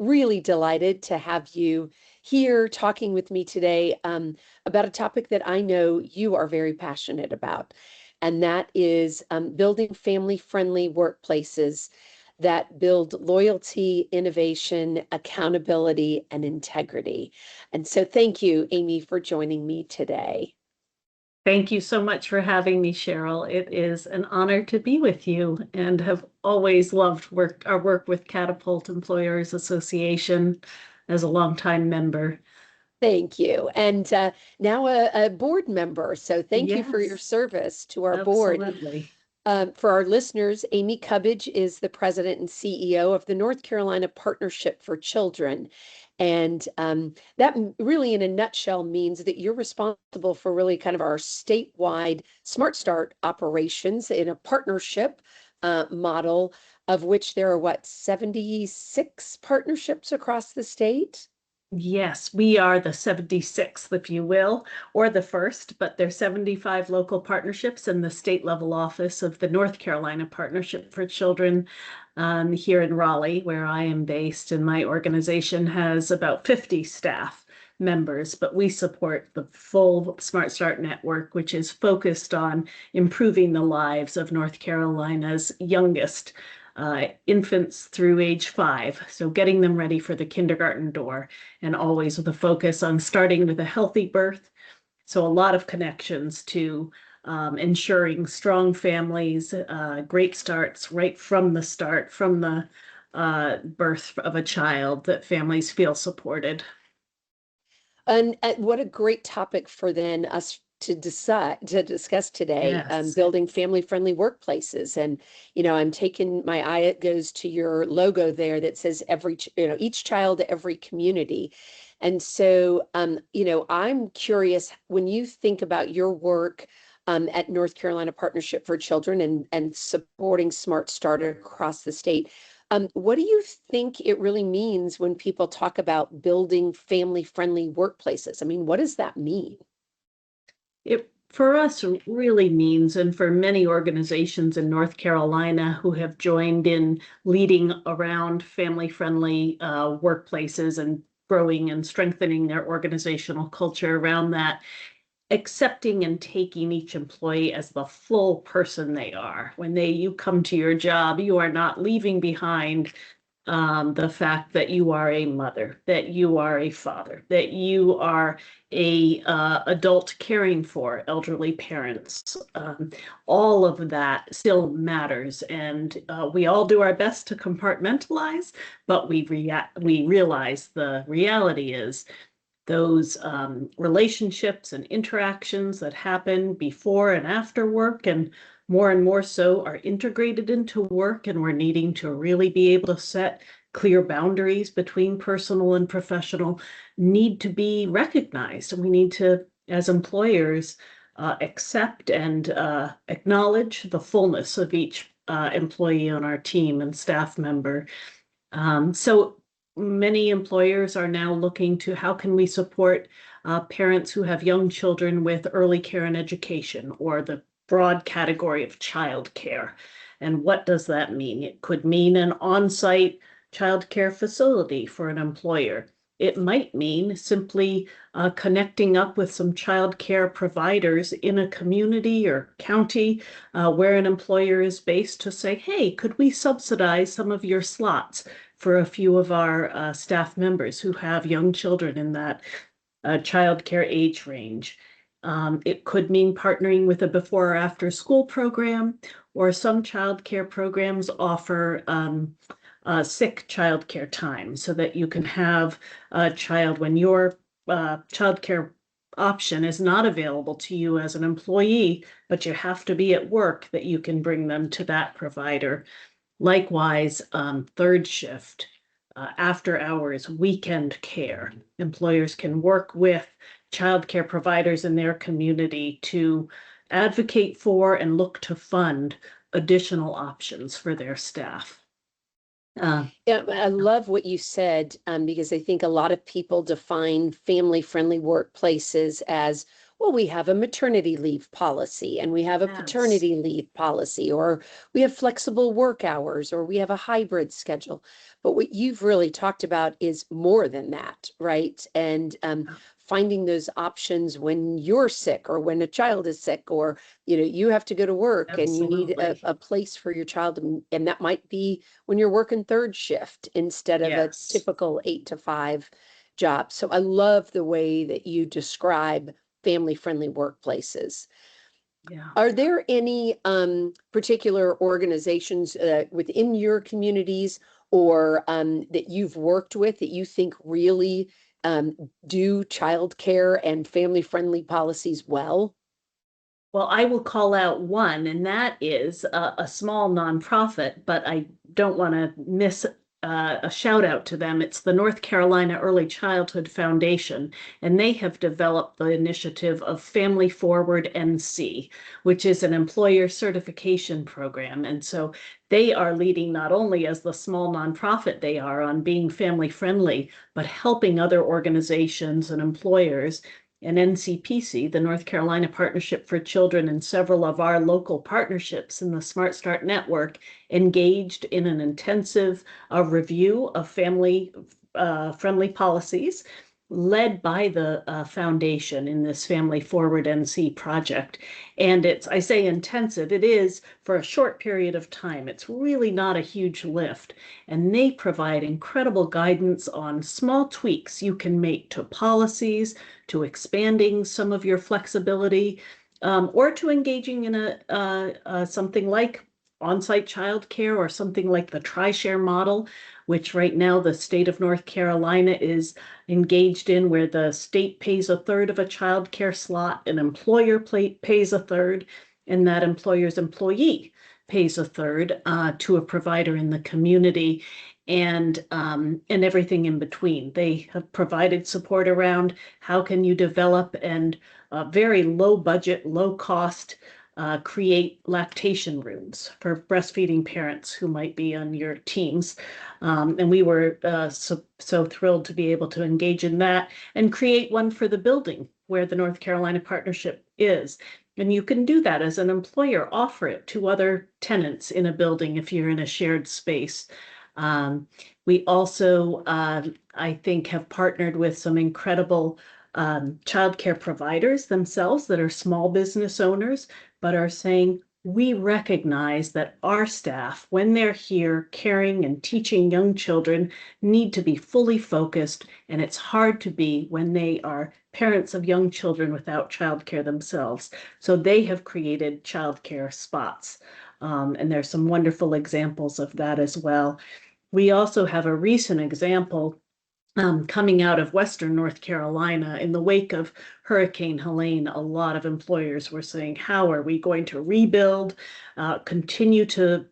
really delighted to have you here talking with me today about a topic that I know you are very passionate about, and that is building family-friendly workplaces that build loyalty, innovation, accountability, and integrity. And so thank you, Amy, for joining me today. Thank you so much for having me, Cheryl. It is an honor to be with you and have always loved our work with Catapult Employers Association as a longtime member. Thank you. And now a board member. So thank you for your Yes, service to our board. absolutely. For our listeners, Amy Cubbage is the president and CEO of the North Carolina Partnership for Children. And that really, in a nutshell, means that you're responsible for really kind of our statewide Smart Start operations in a partnership model, of which there are, what, 76 partnerships across the state? Yes, we are the 76th, if you will, or the first, but there's 75 local partnerships in the state level office of the North Carolina Partnership for Children here in Raleigh, where I am based, and my organization has about 50 staff members, but we support the full Smart Start network, which is focused on improving the lives of North Carolina's youngest infants through age 5. So getting them ready for the kindergarten door, and always with a focus on starting with a healthy birth. So a lot of connections to ensuring strong families, great starts right from the start, from the birth of a child, that families feel supported. And what a great topic for then us to discuss today, Yes. building family-friendly workplaces. And I'm taking my eye, it goes to your logo there that says each child, every community. And so, I'm curious, when you think about your work at North Carolina Partnership for Children and supporting Smart Starter across the state, what do you think it really means when people talk about building family-friendly workplaces? I mean, what does that mean? It for us really means, and for many organizations in North Carolina who have joined in leading around family-friendly workplaces and growing and strengthening their organizational culture around that, accepting and taking each employee as the full person they are. When you come to your job, you are not leaving behind the fact that you are a mother, that you are a father, that you are a adult caring for elderly parents. All of that still matters, and we all do our best to compartmentalize, but we realize the reality is those relationships and interactions that happen before and after work, and more so are integrated into work, and we're needing to really be able to set clear boundaries between personal and professional, need to be recognized. And we need to, as employers, accept and acknowledge the fullness of each employee on our team and staff member. So many employers are now looking to how can we support parents who have young children with early care and education, or the broad category of childcare. And what does that mean? It could mean an on-site childcare facility for an employer. It might mean simply connecting up with some childcare providers in a community or county where an employer is based, to say, hey, could we subsidize some of your slots for a few of our staff members who have young children in that childcare age range. It could mean partnering with a before or after school program, or some childcare programs offer sick childcare time, so that you can have a child when your childcare option is not available to you as an employee, but you have to be at work, that you can bring them to that provider. Likewise, third shift, after hours, weekend care. Employers can work with childcare providers in their community to advocate for and look to fund additional options for their staff. Yeah, I love what you said, because I think a lot of people define family-friendly workplaces as well, we have a maternity leave policy and we have a Yes, paternity leave policy, or we have flexible work hours, or we have a hybrid schedule. But what you've really talked about is more than that, right? And finding those options when you're sick or when a child is sick, or you have to go to work and you need absolutely. a place for your child, and that might be when you're working third shift instead of a Yes. typical 8 to 5 job. So I love the way that you describe family-friendly workplaces. Yeah. Are there any particular organizations within your communities, or that you've worked with, that you think really do childcare and family-friendly policies well? Well, I will call out one, and that is a small nonprofit, but I don't want to miss a shout out to them. It's the North Carolina Early Childhood Foundation, and they have developed the initiative of Family Forward NC, which is an employer certification program. And so they are leading not only as the small nonprofit they are on being family friendly, but helping other organizations and employers and NCPC, the North Carolina Partnership for Children, and several of our local partnerships in the Smart Start Network engaged in an intensive review of family friendly policies led by the foundation in this Family Forward NC project. And I say intensive, it is for a short period of time. It's really not a huge lift. And they provide incredible guidance on small tweaks you can make to policies, to expanding some of your flexibility, or to engaging in something like on-site childcare or something like the tri-share model, which right now the state of North Carolina is engaged in, where the state pays a third of a childcare slot, an employer pays a third, and that employer's employee pays a third to a provider in the community, and everything in between. They have provided support around how can you develop and very low budget, low cost create lactation rooms for breastfeeding parents who might be on your teams. And we were so thrilled to be able to engage in that and create one for the building where the North Carolina Partnership is. And you can do that as an employer, offer it to other tenants in a building if you're in a shared space. We also, I think, have partnered with some incredible childcare providers themselves that are small business owners, but are saying, we recognize that our staff, when they're here caring and teaching young children, need to be fully focused, and it's hard to be when they are parents of young children without childcare themselves. So they have created childcare spots. And there's some wonderful examples of that as well. We also have a recent example coming out of Western North Carolina in the wake of Hurricane Helene. A lot of employers were saying, how are we going to rebuild, continue to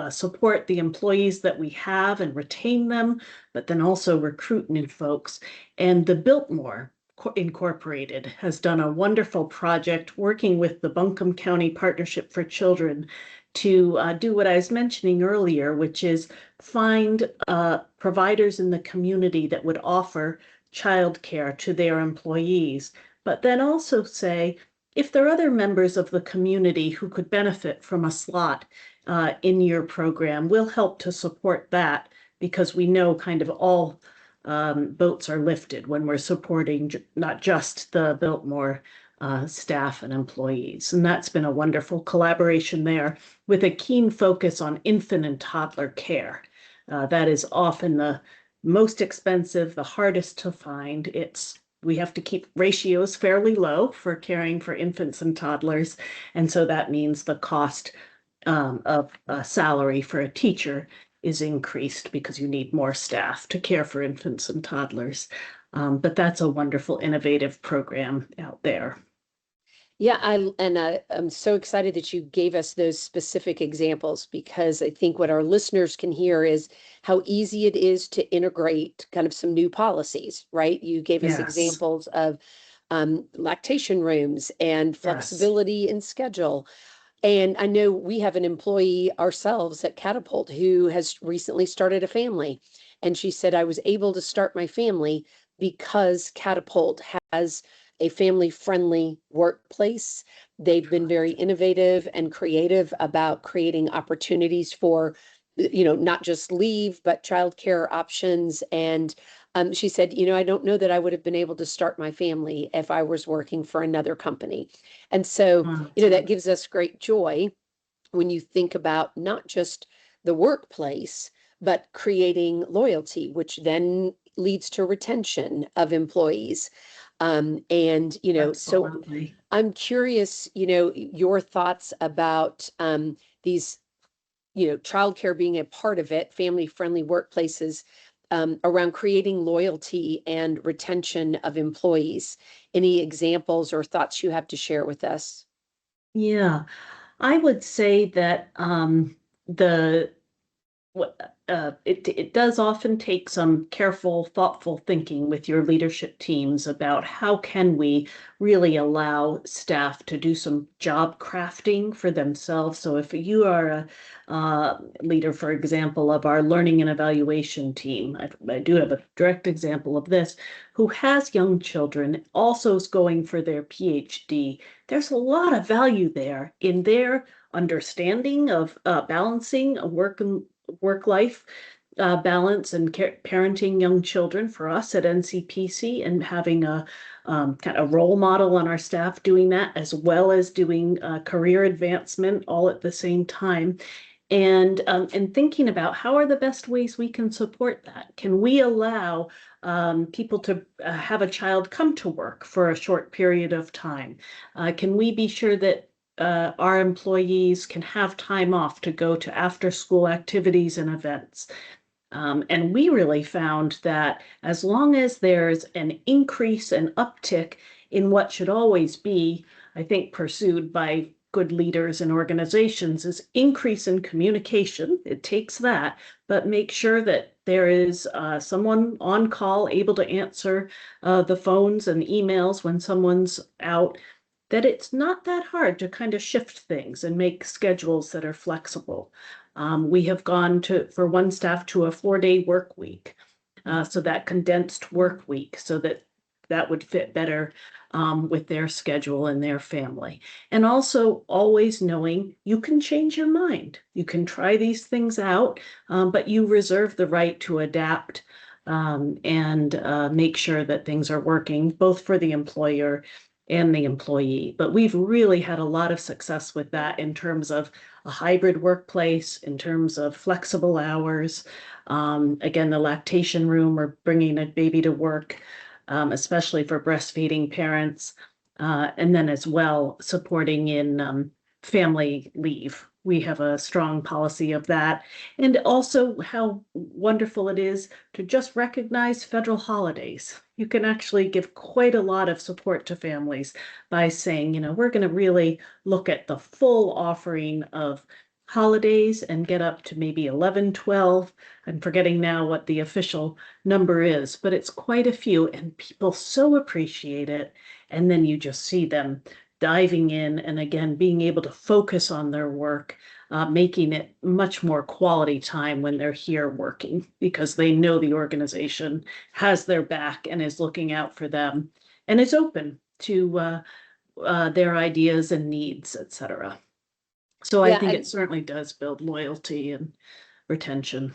support the employees that we have and retain them, but then also recruit new folks. And the Biltmore Incorporated has done a wonderful project working with the Buncombe County Partnership for Children to do what I was mentioning earlier, which is find providers in the community that would offer childcare to their employees, but then also say, if there are other members of the community who could benefit from a slot in your program, we'll help to support that, because we know kind of all boats are lifted when we're supporting not just the Biltmore staff and employees. And that's been a wonderful collaboration there, with a keen focus on infant and toddler care. That is often the most expensive, the hardest to find. We have to keep ratios fairly low for caring for infants and toddlers. And so that means the cost of a salary for a teacher is increased because you need more staff to care for infants and toddlers. But that's a wonderful, innovative program out there. Yeah, I'm so excited that you gave us those specific examples, because I think what our listeners can hear is how easy it is to integrate kind of some new policies, right? You gave us Yes, examples of lactation rooms and yes. flexibility in schedule. And I know we have an employee ourselves at Catapult who has recently started a family. And she said, I was able to start my family because Catapult has a family-friendly workplace. They've been very innovative and creative about creating opportunities for, not just leave, but childcare options. And she said, I don't know that I would have been able to start my family if I was working for another company. And so, Wow. that gives us great joy when you think about not just the workplace, but creating loyalty, which then leads to retention of employees. And, so Absolutely. I'm curious, your thoughts about these, childcare being a part of it, family-friendly workplaces, around creating loyalty and retention of employees. Any examples or thoughts you have to share with us? Yeah, I would say that the it does often take some careful, thoughtful thinking with your leadership teams about how can we really allow staff to do some job crafting for themselves. So if you are a leader, for example, of our learning and evaluation team, I do have a direct example of this, who has young children, also is going for their PhD. There's a lot of value there in their understanding of balancing a work life balance and parenting young children for us at NCPC, and having a kind of role model on our staff doing that, as well as doing career advancement all at the same time. And thinking about how are the best ways we can support that. Can we allow people to have a child come to work for a short period of time? Can we be sure that our employees can have time off to go to after school activities and events? And we really found that as long as there's an increase and uptick in what should always be, I think, pursued by good leaders and organizations, is increase in communication. It takes that, but make sure that there is someone on call able to answer the phones and emails when someone's out, that it's not that hard to kind of shift things and make schedules that are flexible. We have gone to, for one staff, to a 4-day work week. So that condensed work week, so that that would fit better with their schedule and their family. And also always knowing you can change your mind. You can try these things out, but you reserve the right to adapt and make sure that things are working both for the employer and the employee. But we've really had a lot of success with that in terms of a hybrid workplace, in terms of flexible hours. Again, the lactation room, or bringing a baby to work, especially for breastfeeding parents. And then as well, supporting in family leave. We have a strong policy of that. And also how wonderful it is to just recognize federal holidays. You can actually give quite a lot of support to families by saying, we're going to really look at the full offering of holidays and get up to maybe 11, 12. I'm forgetting now what the official number is, but it's quite a few, and people so appreciate it. And then you just see them diving in, and again, being able to focus on their work, making it much more quality time when they're here working, because they know the organization has their back and is looking out for them and is open to their ideas and needs, etc. So I Yeah, think it and certainly does build loyalty and retention.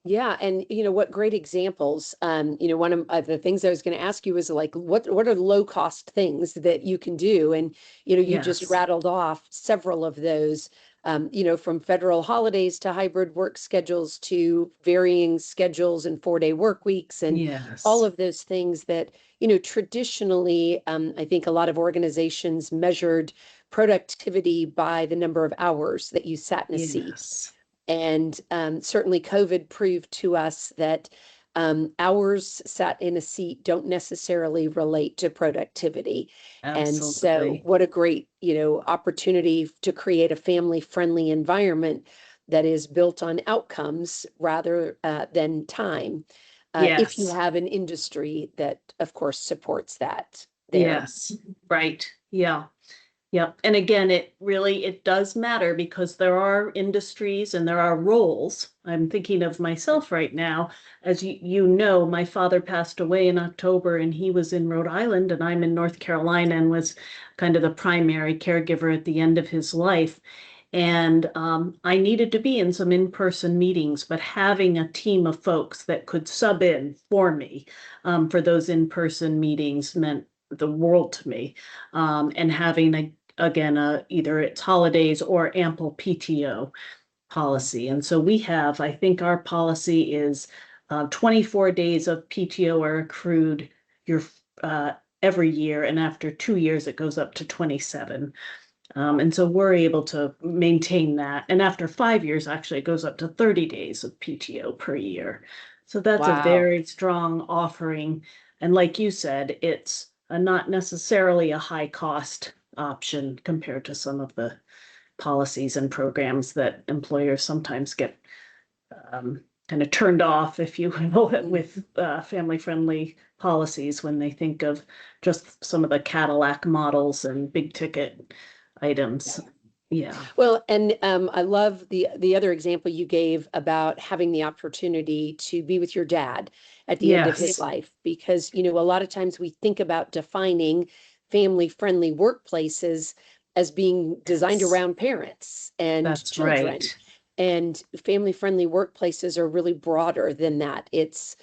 yeah, and what great examples. One of the things I was going to ask you is like, what are low cost things that you can do? And you just Yes, rattled off several of those. From federal holidays to hybrid work schedules to varying schedules and 4-day work weeks, and all yes, of those things that traditionally, I think a lot of organizations measured productivity by the number of hours that you sat in a seat. yes, And certainly COVID proved to us that hours sat in a seat don't necessarily relate to productivity. And so absolutely. what a great, opportunity to create a family-friendly environment that is built on outcomes rather than time. If you Yes, have an industry that, of course, supports that there. yes, right. Yeah. Yep. And again, it does matter because there are industries and there are roles. I'm thinking of myself right now. As you know, my father passed away in October and he was in Rhode Island and I'm in North Carolina and was kind of the primary caregiver at the end of his life. And I needed to be in some in-person meetings, but having a team of folks that could sub in for me for those in-person meetings meant the world to me. And having again, either it's holidays or ample PTO policy. And so we have, I think our policy is 24 days of PTO are accrued your uh, every year, and after 2 years, it goes up to 27. And so we're able to maintain that. And after 5 years, actually, it goes up to 30 days of PTO per year. So that's a Wow. very strong offering. And like you said, it's not necessarily a high cost option compared to some of the policies and programs that employers sometimes get kind of turned off, if you will, with family friendly policies when they think of just some of the Cadillac models and big ticket items. Yeah. Well, and I love the other example you gave about having the opportunity to be with your dad at the end of his Yes, life, because a lot of times we think about defining family-friendly workplaces as being designed yes, around parents and that's children. right. And family-friendly workplaces are really broader than that. It's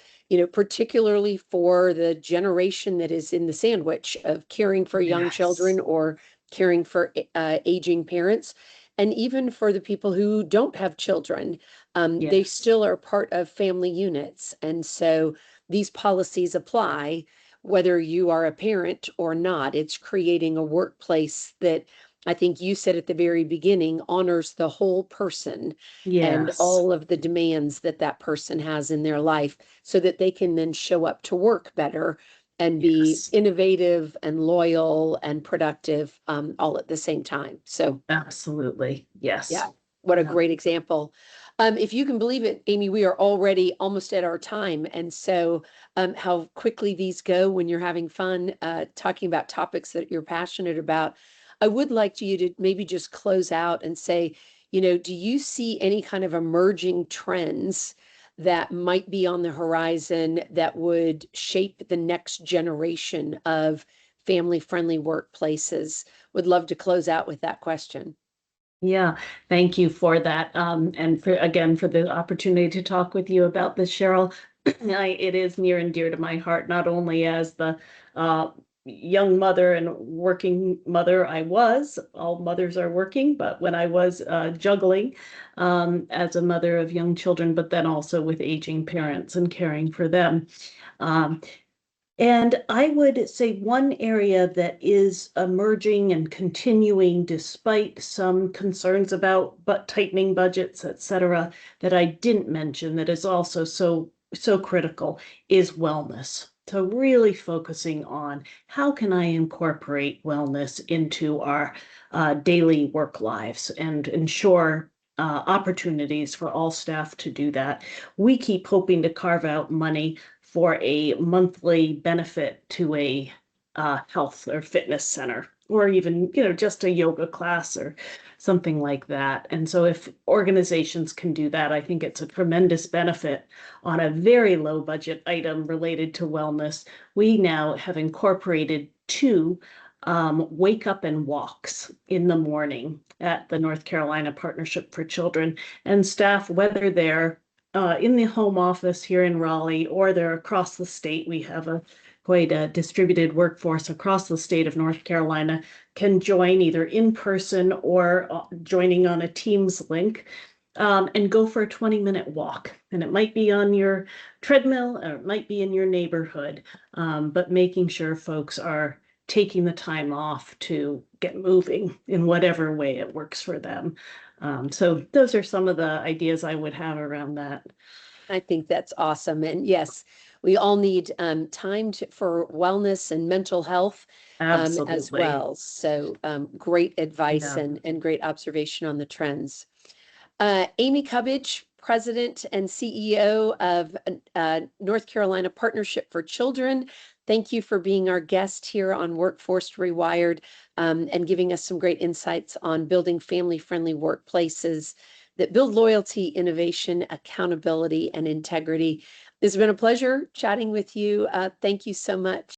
particularly for the generation that is in the sandwich of caring for young Yes, children or caring for aging parents, and even for the people who don't have children, they yes, still are part of family units. And so these policies apply whether you are a parent or not. It's creating a workplace that I think you said at the very beginning honors the whole person and yes, all of the demands that that person has in their life so that they can then show up to work better and be yes, innovative and loyal and productive all at the same time. So, absolutely. Yes. yeah, what a Yeah. great example. If you can believe it, Amy, we are already almost at our time. And so, how quickly these go when you're having fun talking about topics that you're passionate about. I would like you to maybe just close out and say, do you see any kind of emerging trends that might be on the horizon that would shape the next generation of family-friendly workplaces? Would love to close out with that question. Yeah, thank you for that. And for again for the opportunity to talk with you about this, Cheryl. It is near and dear to my heart, not only as the uh, young mother and working mother I was, all mothers are working, but when I was juggling as a mother of young children, but then also with aging parents and caring for them. Um, and I would say one area that is emerging and continuing despite some concerns about tightening budgets, et cetera, that I didn't mention that is also so critical is wellness. So really focusing on how can I incorporate wellness into our daily work lives and ensure opportunities for all staff to do that. We keep hoping to carve out money for a monthly benefit to a health or fitness center, or even just a yoga class or something like that. And so if organizations can do that, I think it's a tremendous benefit on a very low budget item related to wellness. We now have incorporated two wake up and walks in the morning at the North Carolina Partnership for Children, and staff, whether they're in the home office here in Raleigh, or they're across the state. We have quite a distributed workforce across the state of North Carolina, can join either in person or joining on a Teams link and go for a 20-minute walk. And it might be on your treadmill or it might be in your neighborhood, but making sure folks are taking the time off to get moving in whatever way it works for them. So those are some of the ideas I would have around that. I think that's awesome. And yes, we all need time for wellness and mental health as Absolutely. well. So great advice Yeah. and great observation on the trends. Amy Cubbage, President and CEO of North Carolina Partnership for Children. Thank you for being our guest here on Workforce Rewired, and giving us some great insights on building family-friendly workplaces that build loyalty, innovation, accountability, and integrity. It's been a pleasure chatting with you. Thank you so much.